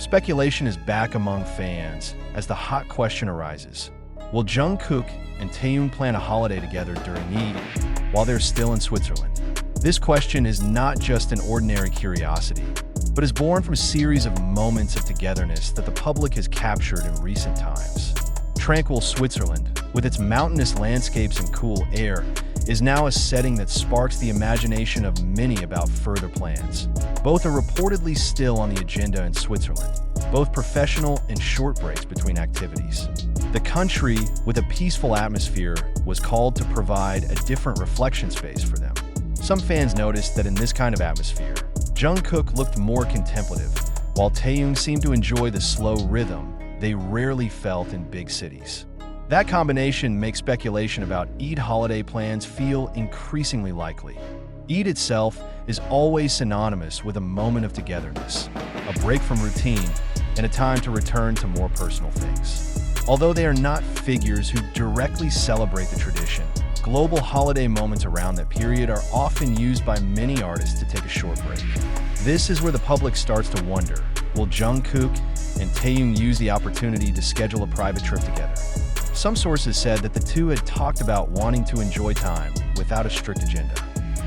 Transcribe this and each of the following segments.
Speculation is back among fans as the hot question arises. Will Jungkook and Taehyung plan a holiday together during Eid while they're still in Switzerland? This question is not just an ordinary curiosity, but is born from a series of moments of togetherness that the public has captured in recent times. Tranquil Switzerland, with its mountainous landscapes and cool air, is now a setting that sparks the imagination of many about further plans. Both are reportedly still on the agenda in Switzerland, both professional and short breaks between activities. The country, with a peaceful atmosphere, was called to provide a different reflection space for them. Some fans noticed that in this kind of atmosphere, Jungkook looked more contemplative, while Taehyung seemed to enjoy the slow rhythm they rarely felt in big cities. That combination makes speculation about Eid holiday plans feel increasingly likely. Eid itself is always synonymous with a moment of togetherness, a break from routine, and a time to return to more personal things. Although they are not figures who directly celebrate the tradition, global holiday moments around that period are often used by many artists to take a short break. This is where the public starts to wonder, will Jungkook and Taehyung use the opportunity to schedule a private trip together? Some sources said that the two had talked about wanting to enjoy time without a strict agenda.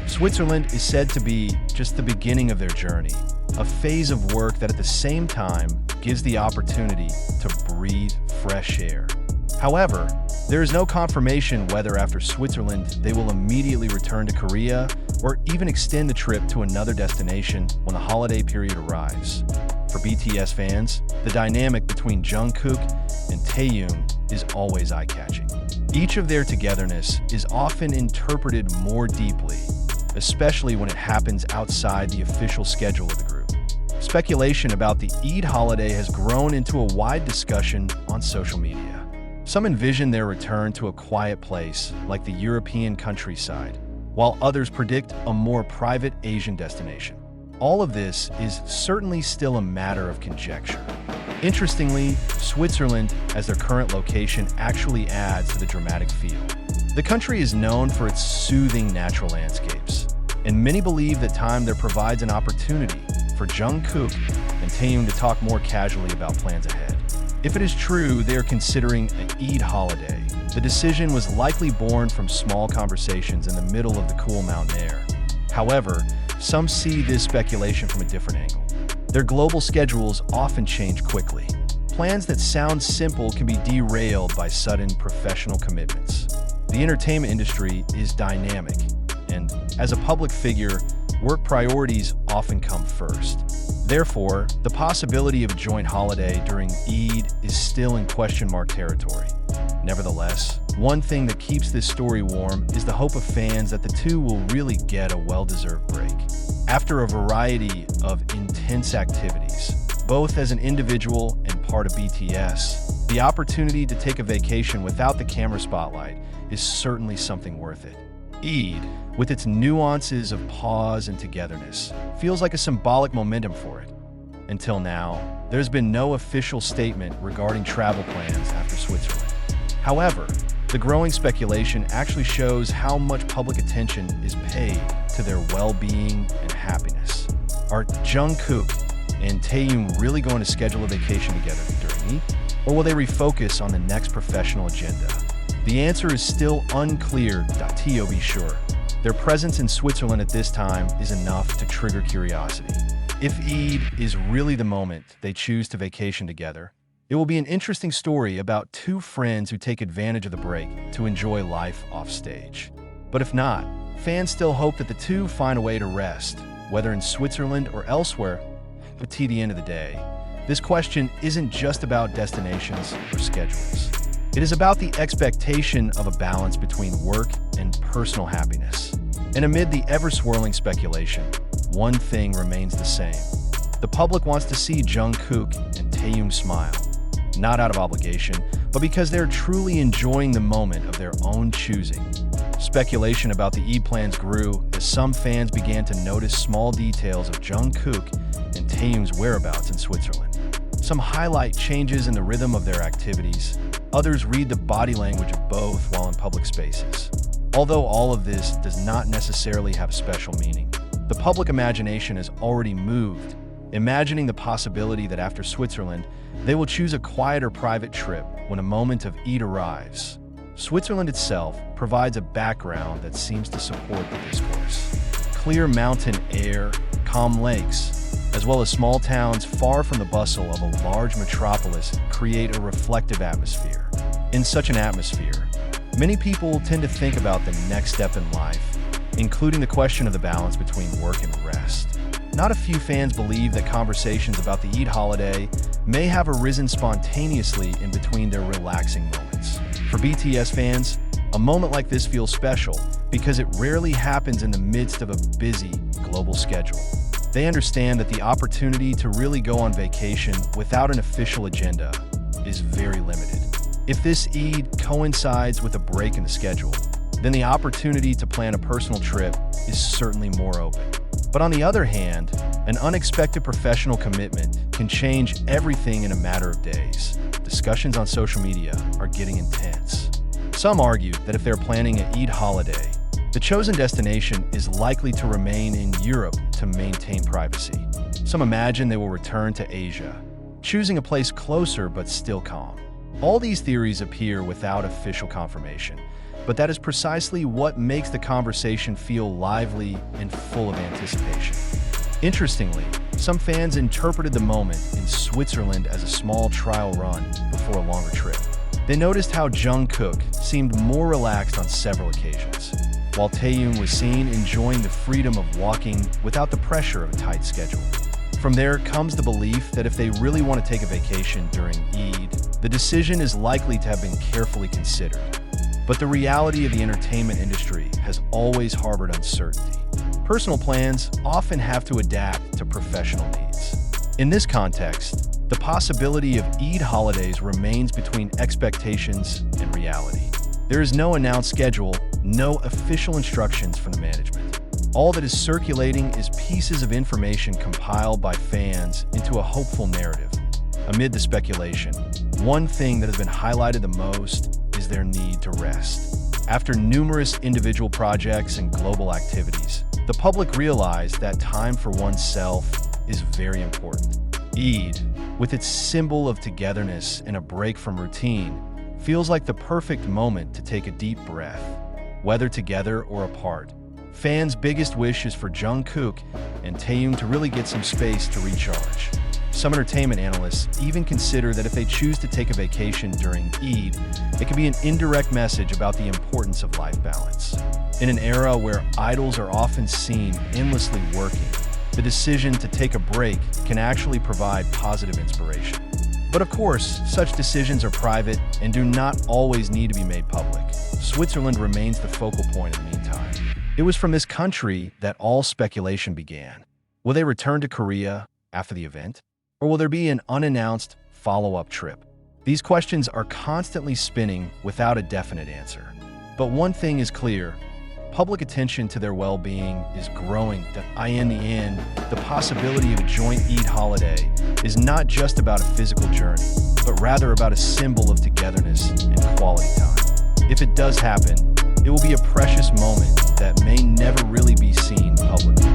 Switzerland is said to be just the beginning of their journey, a phase of work that at the same time gives the opportunity to breathe fresh air. However, there is no confirmation whether after Switzerland they will immediately return to Korea or even extend the trip to another destination when the holiday period arrives. For BTS fans, the dynamic between Jungkook and Taehyung is always eye-catching. Each of their togetherness is often interpreted more deeply, especially when it happens outside the official schedule of the group. Speculation about the Eid holiday has grown into a wide discussion on social media. Some envision their return to a quiet place like the European countryside, while others predict a more private Asian destination. All of this is certainly still a matter of conjecture. Interestingly, Switzerland, as their current location, actually adds to the dramatic feel. The country is known for its soothing natural landscapes, and many believe that time there provides an opportunity for Jungkook and Taehyung to talk more casually about plans ahead. If it is true they are considering an Eid holiday, the decision was likely born from small conversations in the middle of the cool mountain air. However, some see this speculation from a different angle. Their global schedules often change quickly. Plans that sound simple can be derailed by sudden professional commitments. The entertainment industry is dynamic, and as a public figure, work priorities often come first. Therefore, the possibility of a joint holiday during Eid is still in question mark territory. Nevertheless, one thing that keeps this story warm is the hope of fans that the two will really get a well-deserved break. After a variety of intense activities, both as an individual and part of BTS, the opportunity to take a vacation without the camera spotlight is certainly something worth it. Eid, with its nuances of pause and togetherness, feels like a symbolic momentum for it. Until now, there's been no official statement regarding travel plans after Switzerland. However, the growing speculation actually shows how much public attention is paid to their well-being and happiness. Are Jungkook and Taehyung really going to schedule a vacation together during Eid? Or will they refocus on the next professional agenda? The answer is still unclear, to be sure. Their presence in Switzerland at this time is enough to trigger curiosity. If Eid is really the moment they choose to vacation together, it will be an interesting story about two friends who take advantage of the break to enjoy life off stage. But if not, fans still hope that the two find a way to rest, whether in Switzerland or elsewhere. But to the end of the day, this question isn't just about destinations or schedules. It is about the expectation of a balance between work and personal happiness. And amid the ever-swirling speculation, one thing remains the same. The public wants to see Jungkook and Taehyung smile, not out of obligation, but because they're truly enjoying the moment of their own choosing. Speculation about the Eid plans grew as some fans began to notice small details of Jungkook and Taehyung's whereabouts in Switzerland. Some highlight changes in the rhythm of their activities. Others read the body language of both while in public spaces. Although all of this does not necessarily have special meaning, the public imagination has already moved imagining the possibility that after Switzerland, they will choose a quieter private trip when a moment of Eid arrives. Switzerland itself provides a background that seems to support the discourse. Clear mountain air, calm lakes, as well as small towns far from the bustle of a large metropolis create a reflective atmosphere. In such an atmosphere, many people tend to think about the next step in life, including the question of the balance between work and rest. Not a few fans believe that conversations about the Eid holiday may have arisen spontaneously in between their relaxing moments. For BTS fans, a moment like this feels special because it rarely happens in the midst of a busy global schedule. They understand that the opportunity to really go on vacation without an official agenda is very limited. If this Eid coincides with a break in the schedule, then the opportunity to plan a personal trip is certainly more open. But on the other hand, an unexpected professional commitment can change everything in a matter of days. Discussions on social media are getting intense. Some argue that if they're planning an Eid holiday, the chosen destination is likely to remain in Europe to maintain privacy. Some imagine they will return to Asia, choosing a place closer but still calm. All these theories appear without official confirmation, but that is precisely what makes the conversation feel lively and full of anticipation. Interestingly, some fans interpreted the moment in Switzerland as a small trial run before a longer trip. They noticed how Jungkook seemed more relaxed on several occasions, while Taehyung was seen enjoying the freedom of walking without the pressure of a tight schedule. From there comes the belief that if they really want to take a vacation during Eid, the decision is likely to have been carefully considered. But the reality of the entertainment industry has always harbored uncertainty. Personal plans often have to adapt to professional needs. In this context, the possibility of Eid holidays remains between expectations and reality. There is no announced schedule, no official instructions from the management. All that is circulating is pieces of information compiled by fans into a hopeful narrative. Amid the speculation, one thing that has been highlighted the most is their need to rest. After numerous individual projects and global activities, the public realized that time for oneself is very important. Eid, with its symbol of togetherness and a break from routine, feels like the perfect moment to take a deep breath, whether together or apart. Fans' biggest wish is for Jungkook and Taehyung to really get some space to recharge. Some entertainment analysts even consider that if they choose to take a vacation during Eid, it can be an indirect message about the importance of life balance. In an era where idols are often seen endlessly working, the decision to take a break can actually provide positive inspiration. But of course, such decisions are private and do not always need to be made public. Switzerland remains the focal point in the meantime. It was from this country that all speculation began. Will they return to Korea after the event? Or will there be an unannounced follow-up trip? These questions are constantly spinning without a definite answer. But one thing is clear, public attention to their well-being is growing. In the end, the possibility of a joint Eid holiday is not just about a physical journey, but rather about a symbol of togetherness and quality time. If it does happen, it will be a precious moment that may never really be seen publicly.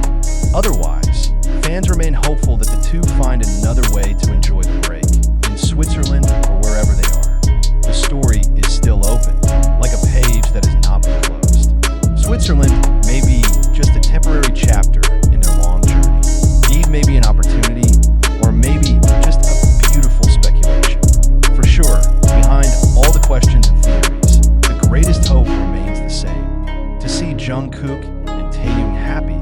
Otherwise, fans remain hopeful that the two find another way to enjoy the break, in Switzerland or wherever they are. The story is still open, like a page that has not been closed. Switzerland may be just a temporary chapter in their long journey. Eid may be an opportunity, or maybe just a beautiful speculation. For sure, behind all the questions and theories, the greatest hope remains the same: to see Jungkook and Taehyung happy,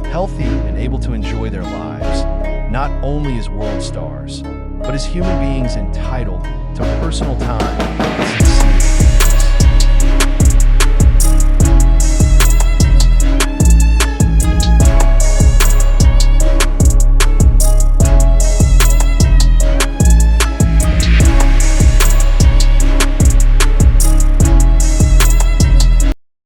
healthy, and able to enjoy their lives, not only as world stars, but as human beings entitled to personal time and